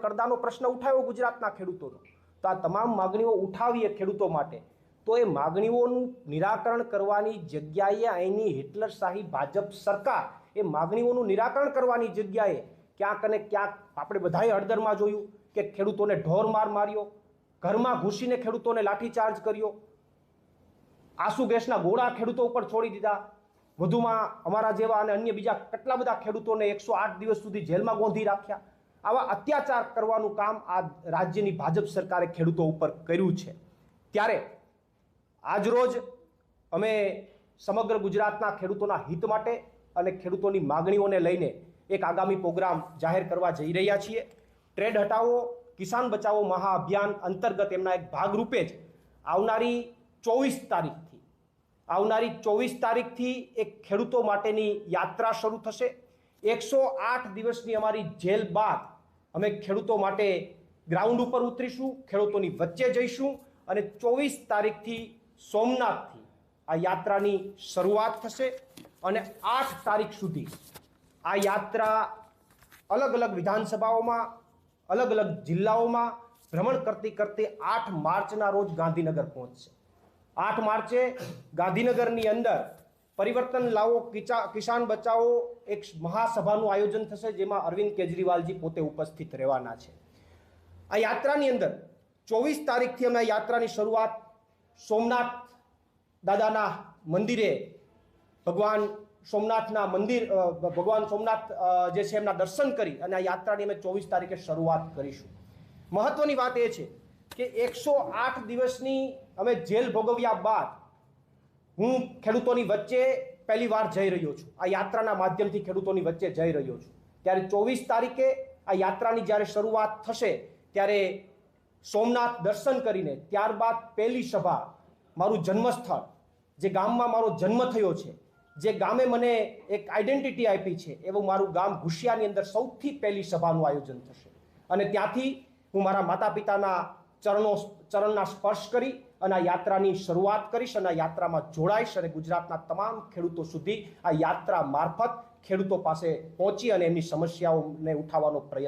કરદાનો પ્રશ્ન ઉઠાવ્યો ગુજરાતના ખેડૂતોનો, તો આ તમામ માગણીઓ ઉઠાવીએ ખેડૂતો માટે, તો એ માગણીઓનું નિરાકરણ કરવાની જગ્યાએ અહીંની હિટલરશાહી ભાજપ સરકાર એ માગણીઓનું નિરાકરણ કરવાની જગ્યાએ ક્યાંક અને ક્યાંક આપણે બધાએ હળદરમાં જોયું કે ખેડૂતોને ઢોરમાર માર્યો, ઘરમાં ઘૂસીને ખેડૂતોને લાઠીચાર્જ કર્યો, આંસુ ગેસના ગોળા ખેડૂતો ઉપર છોડી દીધા, વધુમાં અમારા જેવા અને અન્ય બીજા કેટલા બધા ખેડૂતોને 108 દિવસ સુધી જેલમાં ગોંધી રાખ્યા. આવા અત્યાચાર કરવાનું કામ આ રાજ્યની ભાજપ સરકારે ખેડૂતો ઉપર કર્યું છે. ત્યારે આજરોજ અમે સમગ્ર ગુજરાતના ખેડૂતોના હિત માટે અને ખેડૂતોની માગણીઓને લઈને એક આગામી પ્રોગ્રામ જાહેર કરવા જઈ રહ્યા છીએ. ટ્રેડ હટાવો કિસાન બચાવો મહાઅભિયાન અંતર્ગત એમના એક ભાગરૂપે જ આવનારી 24 તારીખથી એક ખેડૂતો માટેની યાત્રા શરૂ થશે. 108 દિવસની અમારી જેલ બાદ અમે ખેડૂતો માટે ગ્રાઉન્ડ ઉપર ઉતરીશું, ખેડૂતોની વચ્ચે જઈશું અને 24 તારીખથી સોમનાથથી આ યાત્રાની શરૂઆત થશે અને 8 તારીખ સુધી આ યાત્રા અલગ અલગ વિધાનસભાઓમાં અલગ અલગ જિલ્લાઓમાં ભ્રમણ કરતી કરતી 8 માર્ચના રોજ ગાંધીનગર પહોંચશે. 8 માર્ચે ગાંધીનગરની અંદર પરિવર્તન લાવો કિસાન બચાવો એક મહાસભાનું આયોજન થશે, જેમાં અરવિંદ કેજરીવાલજી પોતે ઉપસ્થિત રહેવાના છે. આ યાત્રાની અંદર 24 તારીખથી અમે આ યાત્રાની શરૂઆત સોમનાથ દાદાના મંદિરે ભગવાન સોમનાથ જે છે એમના દર્શન કરી અને આ યાત્રાની અમે 24 તારીખે શરૂઆત કરીશું. મહત્વની વાત એ છે કે 108 દિવસની અમે જેલ ભોગવ્યા બાદ હું ખેડૂતોની વચ્ચે પહેલી વાર જઈ રહ્યો છું, આ યાત્રાના માધ્યમથી ખેડૂતોની વચ્ચે જઈ રહ્યો છું. ત્યારે 24 તારીખે આ યાત્રાની જ્યારે શરૂઆત થશે ત્યારે સોમનાથ દર્શન કરીને ત્યારબાદ પહેલી સભા મારું જન્મસ્થળ, જે ગામમાં મારો જન્મ થયો છે, જે ગામે મને એક આઈડેન્ટિટી આપી છે, એવું મારું ગામ ઘુશિયાની અંદર સૌથી પહેલી સભાનું આયોજન થશે. અને ત્યાંથી હું મારા માતા પિતાના ચરણના સ્પર્શ કરી અને આ યાત્રાની શરૂઆત કરીશ અને આ યાત્રામાં જોડાઈશ અને ગુજરાતના તમામ ખેડૂતો સુધી આ યાત્રા મારફત ખેડૂતો પાસે પહોંચી અને એમની સમસ્યાઓને ઉઠાવવાનો પ્રયત્ન